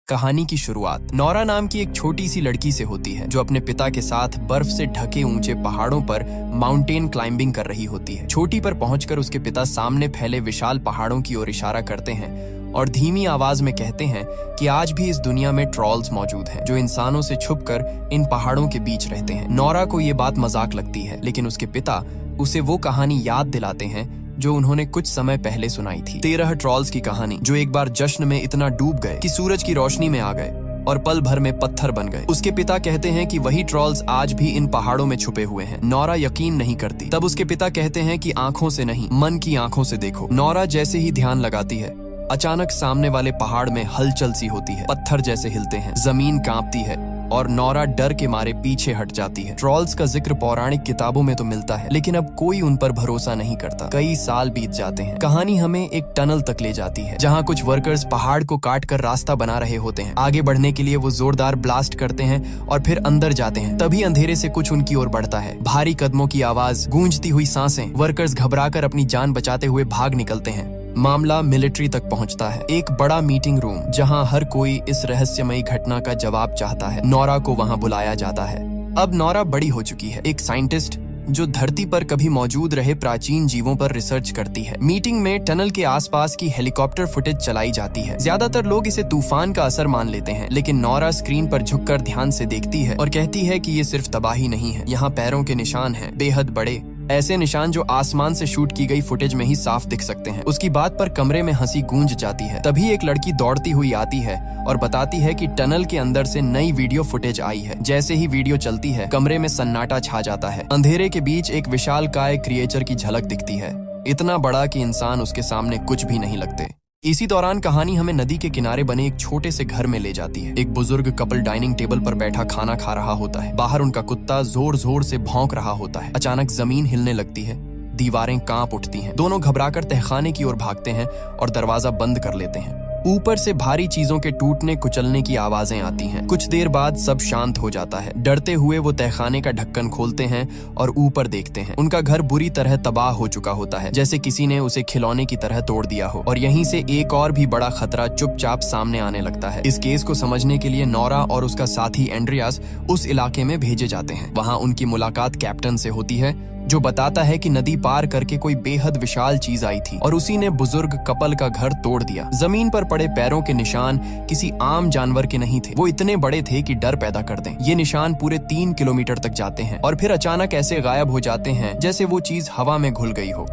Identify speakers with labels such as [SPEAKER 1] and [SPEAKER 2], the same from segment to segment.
[SPEAKER 1] कहानी की शुरुआत नौरा नाम की एक छोटी सी लड़की से होती है जो अपने पिता के साथ बर्फ से ढके ऊंचे पहाड़ों पर माउंटेन क्लाइंबिंग कर रही होती है। छोटी पर पहुंचकर उसके पिता सामने फैले विशाल पहाड़ों की ओर इशारा करते हैं और धीमी आवाज में कहते हैं कि आज भी इस दुनिया में ट्रॉल्स मौजूद हैं जो इंसानों से छुपकर इन पहाड़ों के बीच रहते हैं। नौरा को ये बात मजाक लगती है, लेकिन उसके पिता उसे वो कहानी याद दिलाते हैं जो उन्होंने कुछ समय पहले सुनाई थी। 13 ट्रॉल्स की कहानी जो एक बार जश्न में इतना डूब गए कि सूरज की रोशनी में आ गए और पल भर में पत्थर बन गए। उसके पिता कहते हैं कि वही ट्रॉल्स आज भी इन पहाड़ों में छुपे हुए हैं। नौरा यकीन नहीं करती। तब उसके पिता कहते हैं कि आंखों से नहीं, मन की आंखों से देखो। नौरा जैसे ही ध्यान लगाती है, अचानक सामने वाले पहाड़ में हलचल सी होती है। पत्थर जैसे हिलते हैं, जमीन कांपती है और नौरा डर के मारे पीछे हट जाती है। ट्रॉल्स का जिक्र पौराणिक किताबों में तो मिलता है, लेकिन अब कोई उन पर भरोसा नहीं करता। कई साल बीत जाते हैं। कहानी हमें एक टनल तक ले जाती है जहां कुछ वर्कर्स पहाड़ को काट कर रास्ता बना रहे होते हैं। आगे बढ़ने के लिए वो जोरदार ब्लास्ट करते हैं और फिर अंदर जाते हैं। तभी अंधेरे से कुछ उनकी ओर बढ़ता है। भारी कदमों की आवाज, गूंजती हुई सांसें। वर्कर्स घबराकर अपनी जान बचाते हुए भाग निकलते हैं। मामला मिलिट्री तक पहुंचता है। एक बड़ा मीटिंग रूम जहां हर कोई इस रहस्यमयी घटना का जवाब चाहता है। नौरा को वहां बुलाया जाता है। अब नौरा बड़ी हो चुकी है, एक साइंटिस्ट जो धरती पर कभी मौजूद रहे प्राचीन जीवों पर रिसर्च करती है। मीटिंग में टनल के आसपास की हेलीकॉप्टर फुटेज चलाई जाती है। ज्यादातर लोग इसे तूफान का असर मान लेते हैं, लेकिन नौरा स्क्रीन पर झुककर ध्यान से देखती है और कहती है कि ये सिर्फ तबाही नहीं है, यहाँ पैरों के निशान हैं, बेहद बड़े, ऐसे निशान जो आसमान से शूट की गई फुटेज में ही साफ दिख सकते हैं। उसकी बात पर कमरे में हंसी गूंज जाती है। तभी एक लड़की दौड़ती हुई आती है और बताती है कि टनल के अंदर से नई वीडियो फुटेज आई है। जैसे ही वीडियो चलती है, कमरे में सन्नाटा छा जाता है। अंधेरे के बीच एक विशालकाय क्रिएचर की झलक दिखती है, इतना बड़ा कि इंसान उसके सामने कुछ भी नहीं लगते। इसी दौरान कहानी हमें नदी के किनारे बने एक छोटे से घर में ले जाती है। एक बुजुर्ग कपल डाइनिंग टेबल पर बैठा खाना खा रहा होता है। बाहर उनका कुत्ता जोर जोर से भौंक रहा होता है। अचानक जमीन हिलने लगती है, दीवारें कांप उठती हैं। दोनों घबराकर तहखाने की ओर भागते हैं और दरवाजा बंद कर लेते हैं। ऊपर से भारी चीजों के टूटने कुचलने की आवाजें आती हैं। कुछ देर बाद सब शांत हो जाता है। डरते हुए वो तहखाने का ढक्कन खोलते हैं और ऊपर देखते हैं। उनका घर बुरी तरह तबाह हो चुका होता है, जैसे किसी ने उसे खिलौने की तरह तोड़ दिया हो। और यहीं से एक और भी बड़ा खतरा चुपचाप सामने आने लगता है। इस केस को समझने के लिए नौरा और उसका साथी एंड्रियास उस इलाके में भेजे जाते हैं। वहां उनकी मुलाकात कैप्टन से होती है, जो बताता है कि नदी पार करके कोई बेहद विशाल चीज आई थी और उसी ने बुजुर्ग कपल का घर तोड़ दिया। जमीन पर पड़े पैरों के निशान किसी आम जानवर के नहीं थे। वो इतने बड़े थे कि डर पैदा कर दें। ये निशान पूरे 3 किलोमीटर तक जाते हैं और फिर अचानक ऐसे गायब हो जाते हैं जैसे वो चीज हवा में घुल गई हो।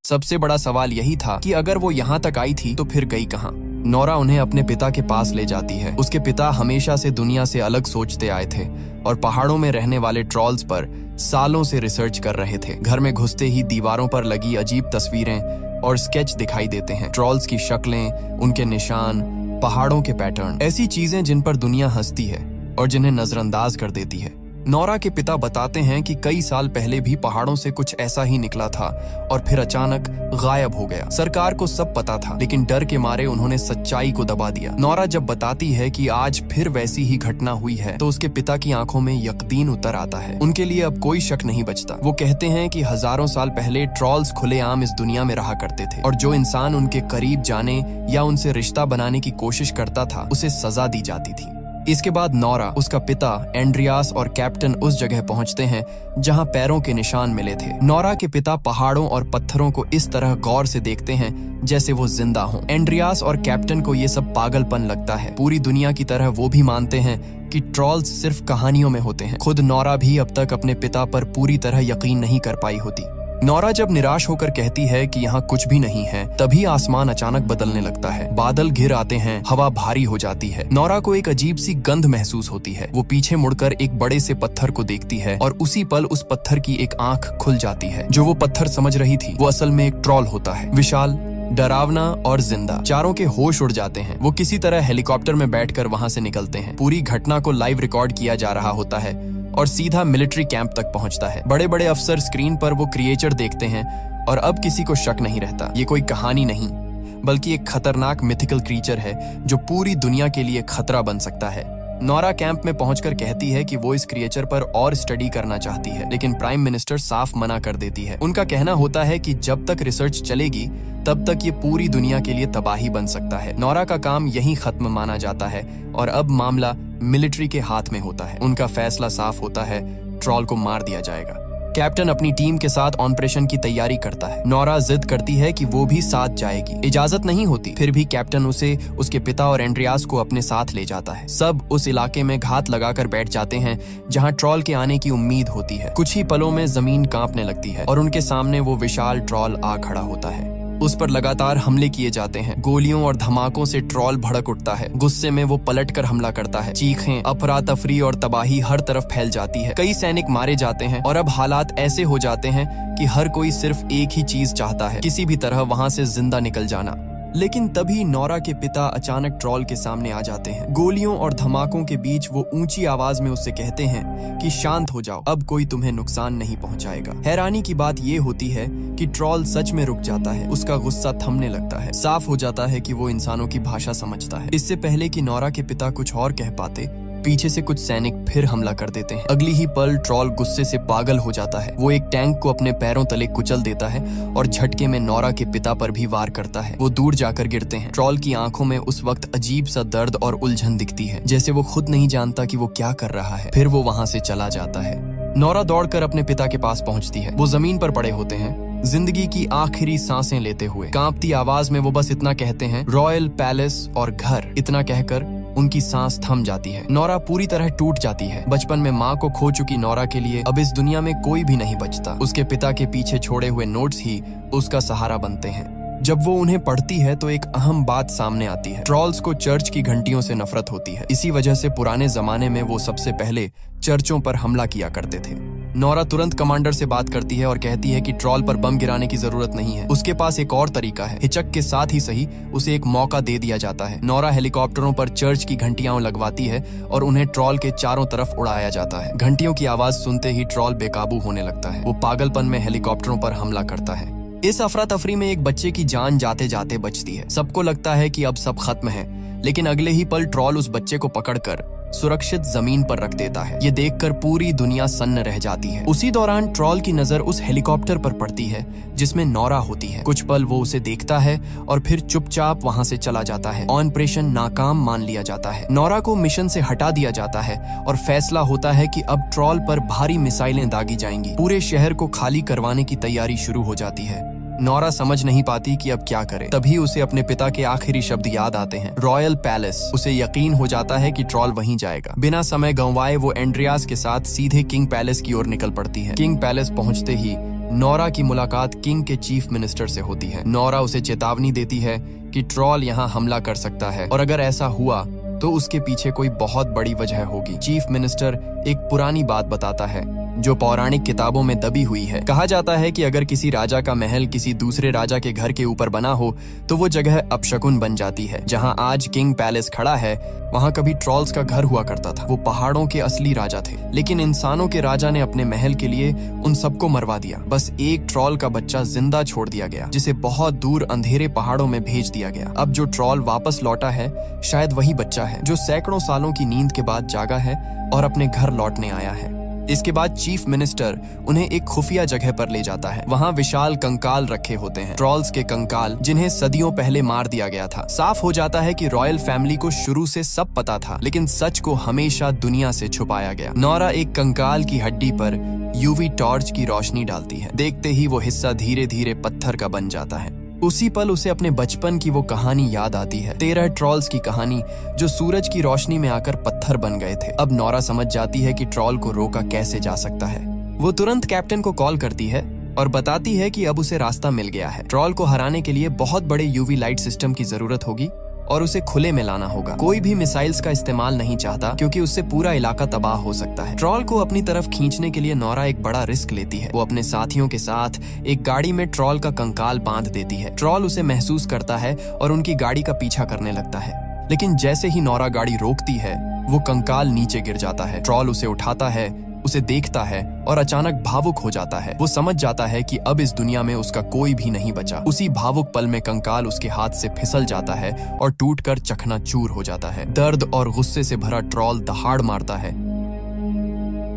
[SPEAKER 1] सबसे बड़ा सवाल यही था कि अगर वो यहाँ तक आई थी तो फिर गई कहाँ। नौरा उन्हें अपने पिता के पास ले जाती है। उसके पिता हमेशा से दुनिया से अलग सोचते आए थे और पहाड़ों में रहने वाले ट्रॉल्स पर सालों से रिसर्च कर रहे थे। घर में घुसते ही दीवारों पर लगी अजीब तस्वीरें और स्केच दिखाई देते हैं। ट्रॉल्स की शक्लें, उनके निशान, पहाड़ों के पैटर्न, ऐसी चीजें जिन पर दुनिया हंसती है और जिन्हें नजरअंदाज कर देती है। नौरा के पिता बताते हैं कि कई साल पहले भी पहाड़ों से कुछ ऐसा ही निकला था और फिर अचानक गायब हो गया। सरकार को सब पता था, लेकिन डर के मारे उन्होंने सच्चाई को दबा दिया। नौरा जब बताती है कि आज फिर वैसी ही घटना हुई है, तो उसके पिता की आंखों में यकीन उतर आता है। उनके लिए अब कोई शक नहीं बचता। वो कहते हैं कि हजारों साल पहले ट्रॉल्स खुलेआम इस दुनिया में रहा करते थे और जो इंसान उनके करीब जाने या उनसे रिश्ता बनाने की कोशिश करता था, उसे सजा दी जाती थी। इसके बाद नौरा, उसका पिता एंड्रियास और कैप्टन उस जगह पहुंचते हैं जहां पैरों के निशान मिले थे। नौरा के पिता पहाड़ों और पत्थरों को इस तरह गौर से देखते हैं जैसे वो जिंदा हों। एंड्रियास और कैप्टन को ये सब पागलपन लगता है। पूरी दुनिया की तरह वो भी मानते हैं कि ट्रॉल्स सिर्फ कहानियों में होते हैं। खुद नौरा भी अब तक अपने पिता पर पूरी तरह यकीन नहीं कर पाई होती। नौरा जब निराश होकर कहती है कि यहाँ कुछ भी नहीं है, तभी आसमान अचानक बदलने लगता है। बादल घिर आते हैं, हवा भारी हो जाती है। नौरा को एक अजीब सी गंध महसूस होती है। वो पीछे मुड़कर एक बड़े से पत्थर को देखती है और उसी पल उस पत्थर की एक आंख खुल जाती है। जो वो पत्थर समझ रही थी, वो असल में एक ट्रॉल होता है, विशाल, डरावना और जिंदा। चारों के होश उड़ जाते हैं। वो किसी तरह हेलीकॉप्टर में बैठकर वहां से निकलते हैं। पूरी घटना को लाइव रिकॉर्ड किया जा रहा होता है और सीधा मिलिट्री कैंप तक पहुंचता है। बड़े बड़े अफसर स्क्रीन पर वो क्रिएचर देखते हैं और अब किसी को शक नहीं रहता। ये कोई कहानी नहीं, बल्कि एक खतरनाक मिथिकल क्रीचर है जो पूरी दुनिया के लिए खतरा बन सकता है। नोरा कैंप में पहुंचकर कहती है कि वो इस क्रिएचर पर और स्टडी करना चाहती है, लेकिन प्राइम मिनिस्टर साफ मना कर देती है। उनका कहना होता है कि जब तक रिसर्च चलेगी तब तक ये पूरी दुनिया के लिए तबाही बन सकता है। नोरा का काम यहीं खत्म माना जाता है और अब मामला मिलिट्री के हाथ में होता है। उनका फैसला साफ होता है, ट्रॉल को मार दिया जाएगा। कैप्टन अपनी टीम के साथ ऑपरेशन की तैयारी करता है। नोरा जिद करती है कि वो भी साथ जाएगी। इजाजत नहीं होती, फिर भी कैप्टन उसे, उसके पिता और एंड्रियास को अपने साथ ले जाता है। सब उस इलाके में घात लगाकर बैठ जाते हैं जहां ट्रॉल के आने की उम्मीद होती है। कुछ ही पलों में जमीन कांपने लगती है और उनके सामने वो विशाल ट्रॉल आ खड़ा होता है। उस पर लगातार हमले किए जाते हैं। गोलियों और धमाकों से ट्रॉल भड़क उठता है। गुस्से में वो पलटकर हमला करता है। चीखें, अफरा तफरी और तबाही हर तरफ फैल जाती है। कई सैनिक मारे जाते हैं और अब हालात ऐसे हो जाते हैं कि हर कोई सिर्फ एक ही चीज चाहता है, किसी भी तरह वहां से जिंदा निकल जाना। लेकिन तभी नोरा के पिता अचानक ट्रॉल के सामने आ जाते हैं। गोलियों और धमाकों के बीच वो ऊंची आवाज में उससे कहते हैं कि शांत हो जाओ, अब कोई तुम्हें नुकसान नहीं पहुंचाएगा। हैरानी की बात ये होती है कि ट्रॉल सच में रुक जाता है। उसका गुस्सा थमने लगता है। साफ हो जाता है कि वो इंसानों की भाषा समझता है। इससे पहले कि नोरा के पिता कुछ और कह पाते, पीछे से कुछ सैनिक फिर हमला कर देते हैं। अगली ही पल ट्रॉल गुस्से से पागल हो जाता है। वो एक टैंक को अपने पैरों तले कुचल देता है और झटके में नोरा के पिता पर भी वार करता है। वो दूर जाकर गिरते हैं। ट्रॉल की आंखों में उस वक्त अजीब सा दर्द और उलझन दिखती है, जैसे वो खुद नहीं जानता कि वो क्या कर रहा है। फिर वो वहां से चला जाता है। नोरा दौड़कर अपने पिता के पास पहुंचती है। वो जमीन पर पड़े होते हैं, जिंदगी की आखिरी सांसें लेते हुए। कांपती आवाज में वो बस इतना कहते हैं, रॉयल पैलेस और घर। इतना कहकर उनकी सांस थम जाती है। नोरा पूरी तरह टूट जाती है। बचपन में माँ को खो चुकी नोरा के लिए अब इस दुनिया में कोई भी नहीं बचता। उसके पिता के पीछे छोड़े हुए नोट्स ही उसका सहारा बनते हैं। जब वो उन्हें पढ़ती है तो एक अहम बात सामने आती है। ट्रॉल्स को चर्च की घंटियों से नफरत होती है। इसी वजह से पुराने जमाने में वो सबसे पहले चर्चों पर हमला किया करते थे। नोरा तुरंत कमांडर से बात करती है और कहती है कि ट्रॉल पर बम गिराने की जरूरत नहीं है। उसके पास एक और तरीका है। हिचक के साथ ही सही उसे एक मौका दे दिया जाता है। नोरा हेलीकॉप्टरों पर चर्च की घंटियां लगवाती है और उन्हें ट्रॉल के चारों तरफ उड़ाया जाता है। घंटियों की आवाज सुनते ही ट्रॉल बेकाबू होने लगता है। वो पागलपन में हेलीकॉप्टरों पर हमला करता है। इस अफरा तफरी में एक बच्चे की जान जाते जाते बचती है। सबको लगता है कि अब सब खत्म है, लेकिन अगले ही पल ट्रॉल उस बच्चे को पकड़कर सुरक्षित जमीन पर रख देता है। ये देखकर पूरी दुनिया सन्न रह जाती है। उसी दौरान ट्रॉल की नजर उस हेलीकॉप्टर पर पड़ती है जिसमें नोरा होती है। कुछ पल वो उसे देखता है और फिर चुपचाप वहां से चला जाता है। ऑपरेशन नाकाम मान लिया जाता है। नोरा को मिशन से हटा दिया जाता है और फैसला होता है कि अब ट्रॉल पर भारी मिसाइलें दागी जाएंगी। पूरे शहर को खाली करवाने की तैयारी शुरू हो जाती है। नोरा समझ नहीं पाती कि अब क्या करे। तभी उसे अपने पिता के आखिरी शब्द याद आते हैं, रॉयल पैलेस। उसे यकीन हो जाता है कि ट्रॉल वहीं जाएगा। बिना समय गंवाए वो एंड्रियास के साथ सीधे किंग पैलेस की ओर निकल पड़ती है। किंग पैलेस पहुंचते ही नोरा की मुलाकात किंग के चीफ मिनिस्टर से होती है। नोरा उसे चेतावनी देती है कि ट्रॉल यहाँ हमला कर सकता है और अगर ऐसा हुआ तो उसके पीछे कोई बहुत बड़ी वजह होगी। चीफ मिनिस्टर एक पुरानी बात बताता है जो पौराणिक किताबों में दबी हुई है। कहा जाता है कि अगर किसी राजा का महल किसी दूसरे राजा के घर के ऊपर बना हो तो वो जगह अपशकुन बन जाती है। जहां आज किंग पैलेस खड़ा है वहां कभी ट्रॉल्स का घर हुआ करता था। वो पहाड़ों के असली राजा थे, लेकिन इंसानों के राजा ने अपने महल के लिए उन सबको मरवा दिया। बस एक ट्रॉल का बच्चा जिंदा छोड़ दिया गया, जिसे बहुत दूर अंधेरे पहाड़ों में भेज दिया गया। अब जो ट्रॉल वापस लौटा है शायद वही बच्चा है जो सैकड़ों सालों की नींद के बाद जागा है और अपने घर लौटने आया है। इसके बाद चीफ मिनिस्टर उन्हें एक खुफिया जगह पर ले जाता है। वहाँ विशाल कंकाल रखे होते हैं, ट्रॉल्स के कंकाल जिन्हें सदियों पहले मार दिया गया था। साफ हो जाता है कि रॉयल फैमिली को शुरू से सब पता था, लेकिन सच को हमेशा दुनिया से छुपाया गया। नोरा एक कंकाल की हड्डी पर यूवी टॉर्च की रोशनी डालती है। देखते ही वो हिस्सा धीरे धीरे पत्थर का बन जाता है। उसी पल उसे अपने बचपन की वो कहानी याद आती है, 13 ट्रॉल्स की कहानी जो सूरज की रोशनी में आकर पत्थर बन गए थे। अब नोरा समझ जाती है कि ट्रॉल को रोका कैसे जा सकता है। वो तुरंत कैप्टन को कॉल करती है और बताती है कि अब उसे रास्ता मिल गया है। ट्रॉल को हराने के लिए बहुत बड़े यूवी लाइट सिस्टम की जरूरत होगी और उसे खुले में लाना होगा। कोई भी मिसाइल्स का इस्तेमाल नहीं चाहता क्योंकि उससे पूरा इलाका तबाह हो सकता है। ट्रॉल को अपनी तरफ खींचने के लिए नोरा एक बड़ा रिस्क लेती है। वो अपने साथियों के साथ एक गाड़ी में ट्रॉल का कंकाल बांध देती है। ट्रॉल उसे महसूस करता है और उनकी गाड़ी का पीछा करने लगता है, लेकिन जैसे ही नोरा गाड़ी रोकती है वो कंकाल नीचे गिर जाता है। ट्रॉल उसे उठाता है उसे देखता है और अचानक भावुक हो जाता है। वो समझ जाता है कि अब इस दुनिया में उसका कोई भी नहीं बचा। उसी भावुक पल में कंकाल उसके हाथ से फिसल जाता है और टूटकर चकनाचूर हो जाता है। दर्द और गुस्से से भरा ट्रॉल दहाड़ मारता है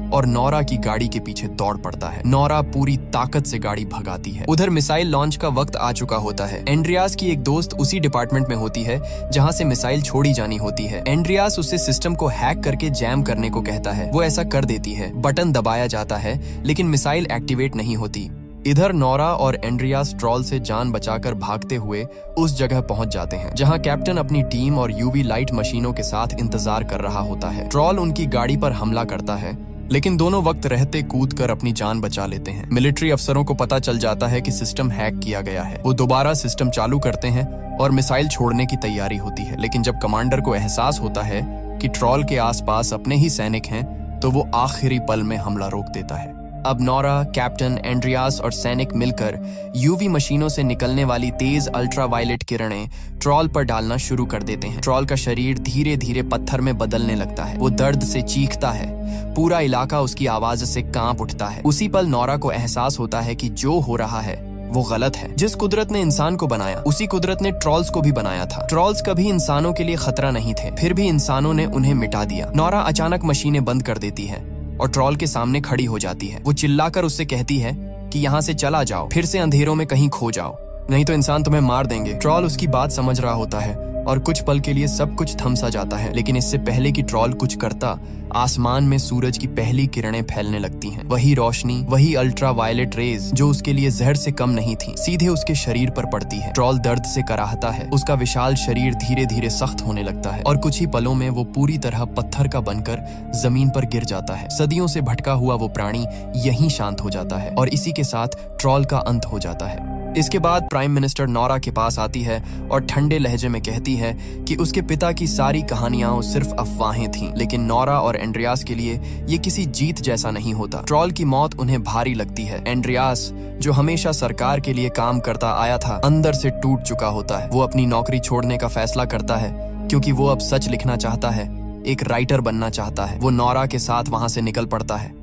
[SPEAKER 1] और नोरा की गाड़ी के पीछे दौड़ पड़ता है। नोरा पूरी ताकत से गाड़ी भगाती है। उधर मिसाइल लॉन्च का वक्त आ चुका होता है। एंड्रियास की एक दोस्त उसी डिपार्टमेंट में होती है जहां से मिसाइल छोड़ी जानी होती है। एंड्रियास उससे सिस्टम को हैक करके जैम करने को कहता है। वो ऐसा कर देती है। बटन दबाया जाता है लेकिन मिसाइल एक्टिवेट नहीं होती। इधर नोरा और एंड्रियास ट्रॉल से जान बचाकर भागते हुए उस जगह पहुंच जाते हैं जहां कैप्टन अपनी टीम और यूवी लाइट मशीनों के साथ इंतजार कर रहा होता है। ट्रॉल उनकी गाड़ी पर हमला करता है लेकिन दोनों वक्त रहते कूदकर अपनी जान बचा लेते हैं। मिलिट्री अफसरों को पता चल जाता है कि सिस्टम हैक किया गया है। वो दोबारा सिस्टम चालू करते हैं और मिसाइल छोड़ने की तैयारी होती है। लेकिन जब कमांडर को एहसास होता है कि ट्रॉल के आसपास अपने ही सैनिक हैं तो वो आखिरी पल में हमला रोक देता है। अब नोरा, कैप्टन, एंड्रियास और सैनिक मिलकर यूवी मशीनों से निकलने वाली तेज अल्ट्रावायलेट किरणें ट्रॉल पर डालना शुरू कर देते हैं। ट्रॉल का शरीर धीरे धीरे पत्थर में बदलने लगता है। वो दर्द से चीखता है। पूरा इलाका उसकी आवाज से कांप उठता है। उसी पल नोरा को एहसास होता है कि जो हो रहा है वो गलत है। जिस कुदरत ने इंसान को बनाया उसी कुदरत ने ट्रॉल्स को भी बनाया था। ट्रॉल्स कभी इंसानों के लिए खतरा नहीं थे, फिर भी इंसानों ने उन्हें मिटा दिया। नोरा अचानक मशीनें बंद कर देती है और ट्रॉल के सामने खड़ी हो जाती है। वो चिल्लाकर उससे कहती है कि यहाँ से चला जाओ, फिर से अंधेरों में कहीं खो जाओ, नहीं तो इंसान तुम्हें मार देंगे। ट्रॉल उसकी बात समझ रहा होता है और कुछ पल के लिए सब कुछ थम सा जाता है। लेकिन इससे पहले कि ट्रॉल कुछ करता, आसमान में सूरज की पहली किरणें फैलने लगती हैं। वही रोशनी, वही अल्ट्रावायलेट रेज जो उसके लिए जहर से कम नहीं थी, सीधे उसके शरीर पर पड़ती है। ट्रॉल दर्द से कराहता है। उसका विशाल शरीर धीरे धीरे सख्त होने लगता है और कुछ ही पलों में वो पूरी तरह पत्थर का बनकर जमीन पर गिर जाता है। सदियों से भटका हुआ वो प्राणी यहीं शांत हो जाता है और इसी के साथ ट्रॉल का अंत हो जाता है। इसके बाद प्राइम मिनिस्टर नोरा के पास आती है और ठंडे लहजे में कहती है कि उसके पिता की सारी कहानियां सिर्फ अफवाहें थीं। लेकिन नोरा और एंड्रियास के लिए ये किसी जीत जैसा नहीं होता। ट्रॉल की मौत उन्हें भारी लगती है। एंड्रियास, जो हमेशा सरकार के लिए काम करता आया था, अंदर से टूट चुका होता है। वो अपनी नौकरी छोड़ने का फैसला करता है क्योंकि वो अब सच लिखना चाहता है, एक राइटर बनना चाहता है। वो नोरा के साथ वहां से निकल पड़ता है।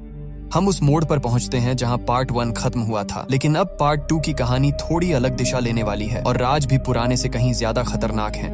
[SPEAKER 1] हम उस मोड़ पर पहुंचते हैं जहां पार्ट 1 खत्म हुआ था, लेकिन अब पार्ट 2 की कहानी थोड़ी अलग दिशा लेने वाली है और राज भी पुराने से कहीं ज्यादा खतरनाक है।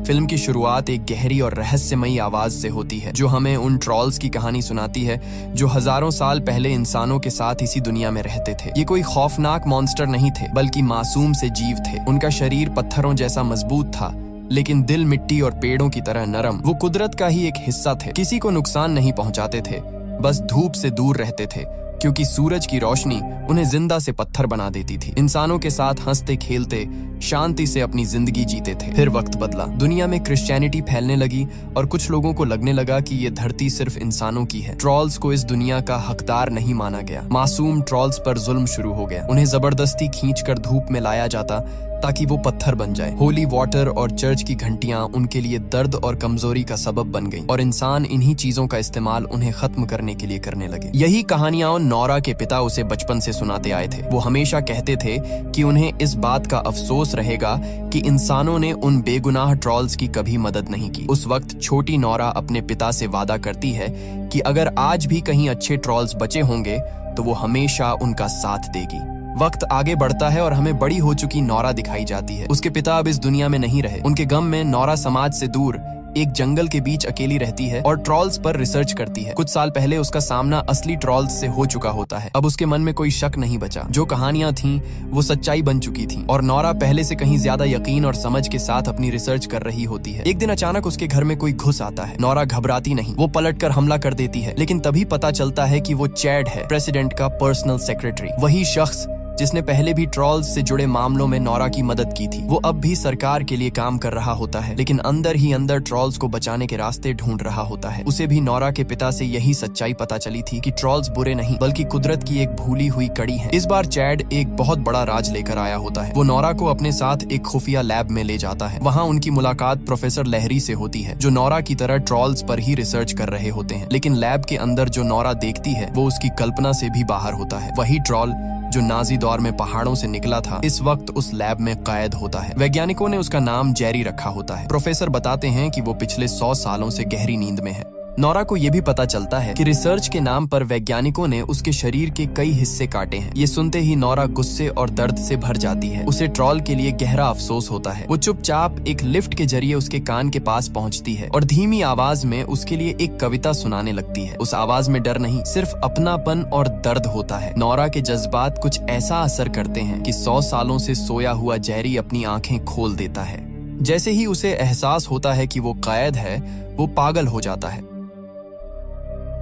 [SPEAKER 1] फिल्म की शुरुआत एक गहरी और रहस्यमयी आवाज से होती है जो हमें उन ट्रॉल्स की कहानी सुनाती है जो हजारों साल पहले इंसानों के साथ इसी दुनिया में रहते थे। ये कोई खौफनाक मॉन्स्टर नहीं थे, बल्कि मासूम से जीव थे। उनका शरीर पत्थरों जैसा मजबूत था लेकिन दिल मिट्टी और पेड़ों की तरह नरम। वो कुदरत का ही एक हिस्सा थे। किसी को नुकसान नहीं पहुंचाते थे, बस धूप से दूर रहते थे क्योंकि सूरज की रोशनी उन्हें जिंदा से पत्थर बना देती थी। इंसानों के साथ हंसते खेलते शांति से अपनी जिंदगी जीते थे। फिर वक्त बदला। दुनिया में क्रिश्चियनिटी फैलने लगी और कुछ लोगों को लगने लगा कि ये धरती सिर्फ इंसानों की है। ट्रॉल्स को इस दुनिया का हकदार नहीं माना गया। मासूम ट्रॉल्स पर जुल्म शुरू हो गया। उन्हें जबरदस्ती खींचकर धूप में लाया जाता ताकि वो पत्थर बन जाए। होली वाटर और चर्च की घंटियां उनके लिए दर्द और कमजोरी का सबब बन गईं और इंसान इन्हीं चीजों का इस्तेमाल उन्हें खत्म करने के लिए करने लगे। यही कहानियां नोरा के पिता उसे बचपन से सुनाते आए थे। वो हमेशा कहते थे कि उन्हें इस बात का अफसोस रहेगा कि इंसानों ने उन बेगुनाह ट्रॉल्स की कभी मदद नहीं की। उस वक्त छोटी नोरा अपने पिता से वादा करती है कि अगर आज भी कहीं अच्छे ट्रॉल्स बचे होंगे तो वो हमेशा उनका साथ देगी। वक्त आगे बढ़ता है और हमें बड़ी हो चुकी नोरा दिखाई जाती है। उसके पिता अब इस दुनिया में नहीं रहे। उनके गम में नोरा समाज से दूर एक जंगल के बीच अकेली रहती है और ट्रॉल्स पर रिसर्च करती है। कुछ साल पहले उसका सामना असली ट्रॉल्स से हो चुका होता है। अब उसके मन में कोई शक नहीं बचा। जो कहानियां थीं वो सच्चाई बन चुकी थीं और नोरा पहले से कहीं ज्यादा यकीन और समझ के साथ अपनी रिसर्च कर रही होती है। एक दिन अचानक उसके घर में कोई घुस आता है। नोरा घबराती नहीं, वो पलटकर हमला कर देती है। लेकिन तभी पता चलता है कि वो चैड है, प्रेसिडेंट का पर्सनल सेक्रेटरी। वही शख्स जिसने पहले भी ट्रॉल्स से जुड़े मामलों में नोरा की मदद की थी। वो अब भी सरकार के लिए काम कर रहा होता है, लेकिन अंदर ही अंदर ट्रॉल्स को बचाने के रास्ते ढूंढ रहा होता है। उसे भी नोरा के पिता से यही सच्चाई पता चली थी कि ट्रॉल्स बुरे नहीं बल्कि कुदरत की एक भूली हुई कड़ी है। इस बार चैड एक बहुत बड़ा राज लेकर आया होता है। वो नोरा को अपने साथ एक खुफिया लैब में ले जाता है। वहाँ उनकी मुलाकात प्रोफेसर लहरी से होती है जो नोरा की तरह ट्रॉल्स पर ही रिसर्च कर रहे होते हैं। लेकिन लैब के अंदर जो नोरा देखती है वो उसकी कल्पना से भी बाहर होता है। वही ट्रॉल जो नाजी दौर में पहाड़ों से निकला था इस वक्त उस लैब में कैद होता है। वैज्ञानिकों ने उसका नाम जेरी रखा होता है। प्रोफेसर बताते हैं कि वो पिछले 100 सालों से गहरी नींद में है। नोरा को यह भी पता चलता है कि रिसर्च के नाम पर वैज्ञानिकों ने उसके शरीर के कई हिस्से काटे हैं। ये सुनते ही नोरा गुस्से और दर्द से भर जाती है। उसे ट्रॉल के लिए गहरा अफसोस होता है। वो चुपचाप एक लिफ्ट के जरिए उसके कान के पास पहुंचती है और धीमी आवाज में उसके लिए एक कविता सुनाने लगती है। उस आवाज में डर नहीं, सिर्फ अपनापन और दर्द होता है। नोरा के जज्बात कुछ ऐसा असर करते हैं कि 100 सालों से सोया हुआ जेरी अपनी आंखें खोल देता है। जैसे ही उसे एहसास होता है कि वो कैद है, वो पागल हो जाता है।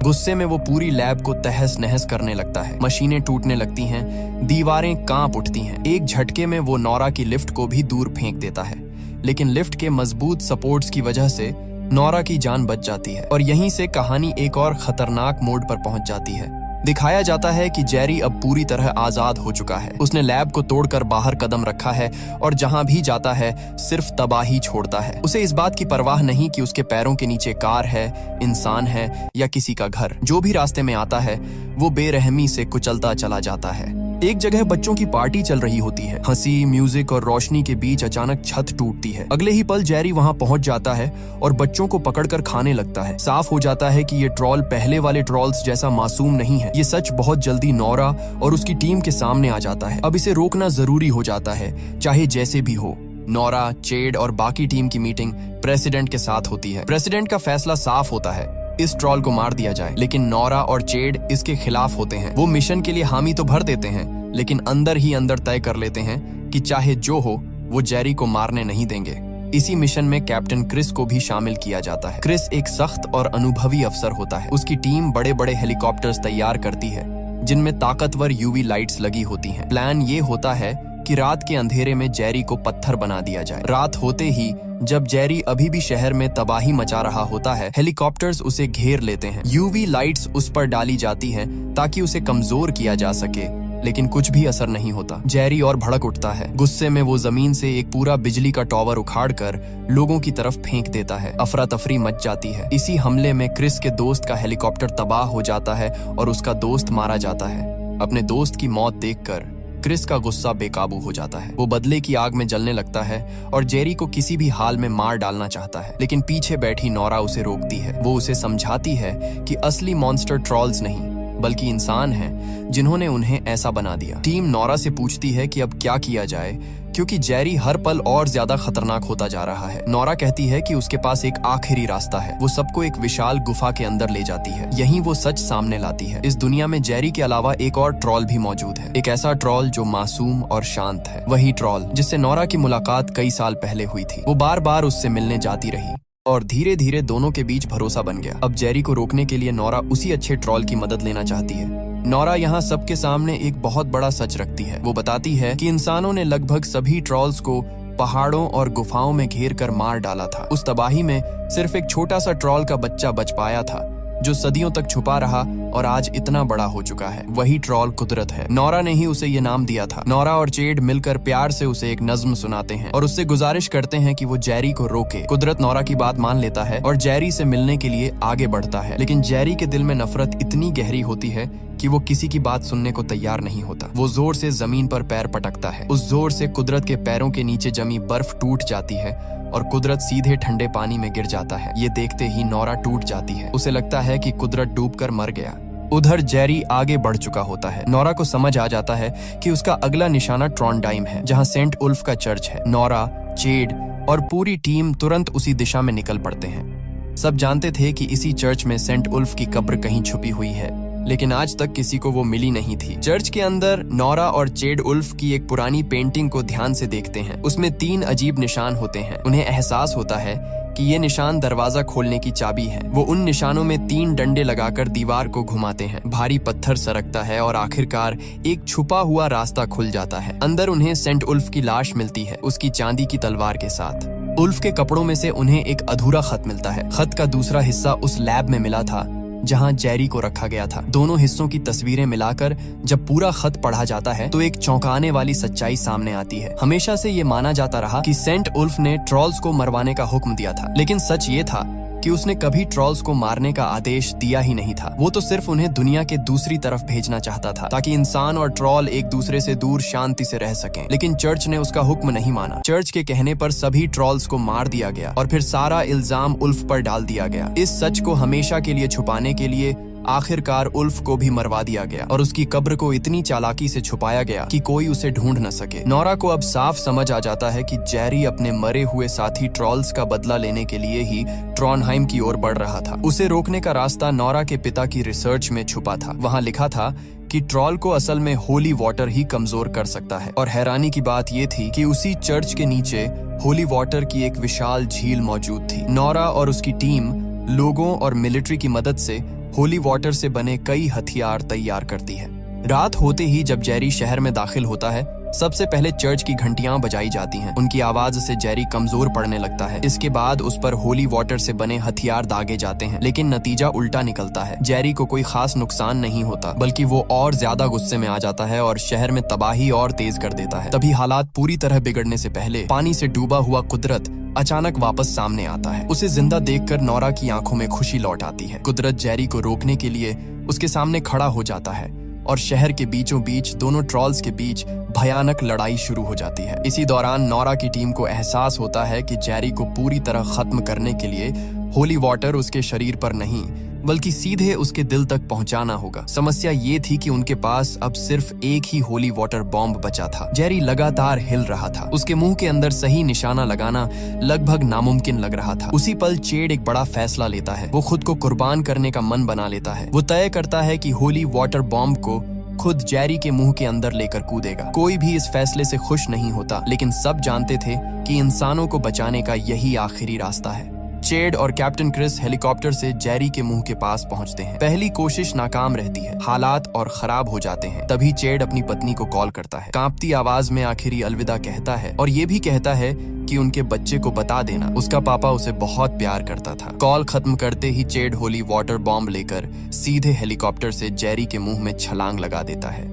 [SPEAKER 1] गुस्से में वो पूरी लैब को तहस नहस करने लगता है। मशीनें टूटने लगती हैं, दीवारें कांप उठती हैं। एक झटके में वो नोरा की लिफ्ट को भी दूर फेंक देता है, लेकिन लिफ्ट के मजबूत सपोर्ट्स की वजह से नोरा की जान बच जाती है। और यहीं से कहानी एक और खतरनाक मोड़ पर पहुंच जाती है। दिखाया जाता है कि जेरी अब पूरी तरह आजाद हो चुका है। उसने लैब को तोड़कर बाहर कदम रखा है और जहां भी जाता है सिर्फ तबाही छोड़ता है। उसे इस बात की परवाह नहीं कि उसके पैरों के नीचे कार है, इंसान है या किसी का घर। जो भी रास्ते में आता है वो बेरहमी से कुचलता चला जाता है। एक जगह बच्चों की पार्टी चल रही होती है। हंसी, म्यूजिक और रोशनी के बीच अचानक छत टूटती है। अगले ही पल जेरी वहां पहुंच जाता है और बच्चों को पकड़कर खाने लगता है। साफ हो जाता है कि ये ट्रॉल पहले वाले ट्रॉल्स जैसा मासूम नहीं है। ये सच बहुत जल्दी नोरा और उसकी टीम के सामने आ जाता है। अब इसे रोकना जरूरी हो जाता है, चाहे जैसे भी हो। नोरा, चेड और बाकी टीम की मीटिंग प्रेसिडेंट के साथ होती है। प्रेसिडेंट का फैसला साफ होता है, इस ट्रॉल को मार दिया जाए। लेकिन नोरा और चेड इसके खिलाफ होते हैं। वो मिशन के लिए हामी तो भर देते हैं, लेकिन अंदर ही अंदर तय कर लेते हैं कि चाहे जो हो वो जेरी को मारने नहीं देंगे। इसी मिशन में कैप्टन क्रिस को भी शामिल किया जाता है। क्रिस एक सख्त और अनुभवी अफसर होता है। उसकी टीम बड़े बड़े हेलीकॉप्टर्स तैयार करती है, जिनमें ताकतवर यूवी लाइट्स लगी होती हैं। प्लान ये होता है कि रात के अंधेरे में जेरी को पत्थर बना दिया जाए। रात होते ही जब जेरी अभी भी शहर में तबाही मचा रहा होता है, हेलीकॉप्टर्स उसे घेर लेते हैं। यूवी लाइट्स उस पर डाली जाती हैं ताकि उसे कमजोर किया जा सके, लेकिन कुछ भी असर नहीं होता। जेरी और भड़क उठता है। गुस्से में वो जमीन से एक पूरा बिजली का टॉवर उखाड़कर लोगों की तरफ फेंक देता है। अफरा तफरी मच जाती है। इसी हमले में क्रिस के दोस्त का हेलीकॉप्टर तबाह हो जाता है और उसका दोस्त मारा जाता है। अपने दोस्त की मौत देखकर क्रिस का गुस्सा बेकाबू हो जाता है। वो बदले की आग में जलने लगता है और जेरी को किसी भी हाल में मार डालना चाहता है, लेकिन पीछे बैठी नोरा उसे रोकती है। वो उसे समझाती है कि असली मॉन्स्टर ट्रॉल्स नहीं बल्कि इंसान हैं जिन्होंने उन्हें ऐसा बना दिया। टीम नोरा से पूछती है कि अब क्या किया जाए, क्योंकि जेरी हर पल और ज्यादा खतरनाक होता जा रहा है। नोरा कहती है कि उसके पास एक आखिरी रास्ता है। वो सबको एक विशाल गुफा के अंदर ले जाती है। यहीं वो सच सामने लाती है। इस दुनिया में जेरी के अलावा एक और ट्रॉल भी मौजूद है। एक ऐसा ट्रॉल जो मासूम और शांत है। वही ट्रॉल जिससे नोरा की मुलाकात कई साल पहले हुई थी। वो बार बार उससे मिलने जाती रही और धीरे धीरे दोनों के बीच भरोसा बन गया। अब जेरी को रोकने के लिए नोरा उसी अच्छे ट्रॉल की मदद लेना चाहती है। नोरा यहाँ सबके सामने एक बहुत बड़ा सच रखती है। वो बताती है कि इंसानों ने लगभग सभी ट्रॉल्स को पहाड़ों और गुफाओं में घेर कर मार डाला था। उस तबाही में सिर्फ एक छोटा सा ट्रॉल का बच्चा बच पाया था, जो सदियों तक छुपा रहा और आज इतना बड़ा हो चुका है। वही ट्रॉल कुदरत है। नोरा ने ही उसे ये नाम दिया था। नोरा और चेड मिलकर प्यार से उसे एक नज्म सुनाते हैं और उससे गुजारिश करते हैं कि वो जेरी को रोके। कुदरत नोरा की बात मान लेता है और जेरी से मिलने के लिए आगे बढ़ता है, लेकिन जेरी के दिल में नफरत इतनी गहरी होती है कि वो किसी की बात सुनने को तैयार नहीं होता। वो जोर से जमीन पर पैर पटकता है। उस जोर से कुदरत के पैरों के नीचे जमी बर्फ टूट जाती है और कुदरत सीधे ठंडे पानी में गिर जाता है। ये देखते ही नोरा टूट जाती है। उसे लगता है कि कुदरत डूबकर मर गया। उधर जेरी आगे बढ़ चुका होता है। नोरा को समझ आ जाता है कि उसका अगला निशाना ट्रॉन्डाइम है, जहां सेंट उल्फ का चर्च है। नोरा, चेड और पूरी टीम तुरंत उसी दिशा में निकल पड़ते हैं। सब जानते थे कि इसी चर्च में सेंट उल्फ की कब्र कहीं छुपी हुई है, लेकिन आज तक किसी को वो मिली नहीं थी। चर्च के अंदर नोरा और चेड उल्फ की एक पुरानी पेंटिंग को ध्यान से देखते हैं। उसमें 3 अजीब निशान होते हैं। उन्हें एहसास होता है कि ये निशान दरवाजा खोलने की चाबी है। वो उन निशानों में 3 डंडे लगाकर दीवार को घुमाते हैं। भारी पत्थर सरकता है और आखिरकार एक छुपा हुआ रास्ता खुल जाता है। अंदर उन्हें सेंट उल्फ की लाश मिलती है, उसकी चांदी की तलवार के साथ। उल्फ के कपड़ों में से उन्हें एक अधूरा खत मिलता है। खत का दूसरा हिस्सा उस लैब में मिला था जहां जेरी को रखा गया था। दोनों हिस्सों की तस्वीरें मिलाकर जब पूरा खत पढ़ा जाता है तो एक चौंकाने वाली सच्चाई सामने आती है। हमेशा से ये माना जाता रहा कि सेंट उल्फ ने ट्रॉल्स को मरवाने का हुक्म दिया था, लेकिन सच ये था कि उसने कभी ट्रॉल्स को मारने का आदेश दिया ही नहीं था। वो तो सिर्फ उन्हें दुनिया के दूसरी तरफ भेजना चाहता था ताकि इंसान और ट्रॉल एक दूसरे से दूर शांति से रह सकें। लेकिन चर्च ने उसका हुक्म नहीं माना। चर्च के कहने पर सभी ट्रॉल्स को मार दिया गया और फिर सारा इल्जाम उल्फ पर डाल दिया गया। इस सच को हमेशा के लिए छुपाने के लिए आखिरकार उल्फ को भी मरवा दिया गया और उसकी कब्र को इतनी चालाकी से छुपाया गया कि कोई उसे ढूंढ न सके। नोरा को अब साफ समझ आ जाता है कि जेरी अपने मरे हुए साथी ट्रॉल्स का बदला लेने के लिए ही ट्रॉनहाइम की ओर बढ़ रहा था। उसे रोकने का रास्ता नोरा के पिता की रिसर्च में छुपा था। वहाँ लिखा था कि ट्रॉल को असल में होली वाटर ही कमजोर कर सकता है। और हैरानी की बात यह थी कि उसी चर्च के नीचे होली वाटर की एक विशाल झील मौजूद थी। नोरा और उसकी टीम लोगों और मिलिट्री की मदद से होली वाटर से बने कई हथियार तैयार करती है। रात होते ही जब जेरी शहर में दाखिल होता है, सबसे पहले चर्च की घंटियां बजाई जाती हैं। उनकी आवाज से जेरी कमजोर पड़ने लगता है। इसके बाद उस पर होली वाटर से बने हथियार दागे जाते हैं, लेकिन नतीजा उल्टा निकलता है। जेरी को कोई खास नुकसान नहीं होता, बल्कि वो और ज्यादा गुस्से में आ जाता है और शहर में तबाही और तेज कर देता है। तभी हालात पूरी तरह बिगड़ने से पहले पानी से डूबा हुआ कुदरत अचानक वापस सामने आता है। उसे जिंदा देखकर नोरा की आंखों में खुशी लौट आती है। कुदरत जेरी को रोकने के लिए उसके सामने खड़ा हो जाता है और शहर के बीचों बीच दोनों ट्रॉल्स के बीच भयानक लड़ाई शुरू हो जाती है। इसी दौरान नोरा की टीम को एहसास होता है कि जेरी को पूरी तरह खत्म करने के लिए होली वाटर उसके शरीर पर नहीं बल्कि सीधे उसके दिल तक पहुंचाना होगा। समस्या ये थी कि उनके पास अब सिर्फ एक ही होली वाटर बॉम्ब बचा था। जेरी लगातार हिल रहा था। उसके मुंह के अंदर सही निशाना लगाना लगभग नामुमकिन लग रहा था। उसी पल चेड एक बड़ा फैसला लेता है। वो खुद को कुर्बान करने का मन बना लेता है। वो तय करता है कि होली वाटर बॉम्ब को खुद जेरी के मुंह के अंदर लेकर कूदेगा। कोई भी इस फैसले से खुश नहीं होता, लेकिन सब जानते थे कि इंसानों को बचाने का यही आखिरी रास्ता है। चेड और कैप्टन क्रिस हेलीकॉप्टर से जेरी के मुंह के पास पहुंचते हैं। पहली कोशिश नाकाम रहती है। हालात और खराब हो जाते हैं। तभी चेड अपनी पत्नी को कॉल करता है। कांपती आवाज में आखिरी अलविदा कहता है और ये भी कहता है कि उनके बच्चे को बता देना उसका पापा उसे बहुत प्यार करता था। कॉल खत्म करते ही चेड होली वाटर बॉम्ब लेकर सीधे हेलीकॉप्टर से जेरी के मुंह में छलांग लगा देता है।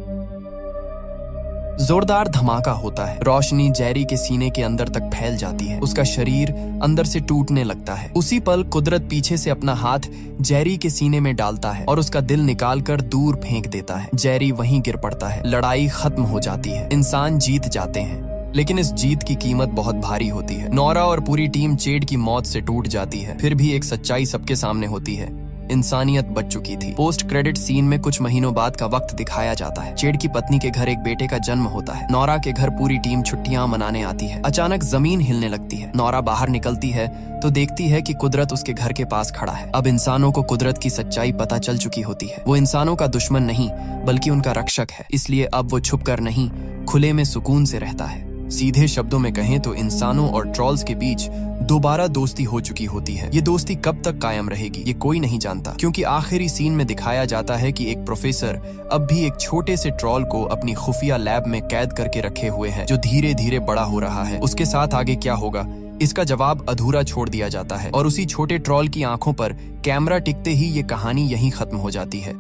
[SPEAKER 1] जोरदार धमाका होता है। रोशनी जेरी के सीने के अंदर तक फैल जाती है। उसका शरीर अंदर से टूटने लगता है। उसी पल कुदरत पीछे से अपना हाथ जेरी के सीने में डालता है और उसका दिल निकालकर दूर फेंक देता है। जेरी वहीं गिर पड़ता है। लड़ाई खत्म हो जाती है। इंसान जीत जाते हैं, लेकिन इस जीत की कीमत बहुत भारी होती है। नोरा और पूरी टीम चेड की मौत से टूट जाती है। फिर भी एक सच्चाई सबके सामने होती है। इंसानियत बच चुकी थी। पोस्ट क्रेडिट सीन में कुछ महीनों बाद का वक्त दिखाया जाता है। चेड की पत्नी के घर एक बेटे का जन्म होता है। नोरा के घर पूरी टीम छुट्टियां मनाने आती है। अचानक जमीन हिलने लगती है। नोरा बाहर निकलती है तो देखती है कि कुदरत उसके घर के पास खड़ा है। अब इंसानों को कुदरत की सच्चाई पता चल चुकी होती है। वो इंसानों का दुश्मन नहीं बल्कि उनका रक्षक है। इसलिए अब वो छुप कर नहीं, खुले में सुकून से रहता है। सीधे शब्दों में कहें तो इंसानों और ट्रॉल्स के बीच दोबारा दोस्ती हो चुकी होती है। ये दोस्ती कब तक कायम रहेगी ये कोई नहीं जानता, क्योंकि आखिरी सीन में दिखाया जाता है कि एक प्रोफेसर अब भी एक छोटे से ट्रॉल को अपनी खुफिया लैब में कैद करके रखे हुए है, जो धीरे धीरे बड़ा हो रहा है। उसके साथ आगे क्या होगा इसका जवाब अधूरा छोड़ दिया जाता है और उसी छोटे ट्रॉल की आंखों पर कैमरा टिकते ही ये कहानी यहीं खत्म हो जाती है।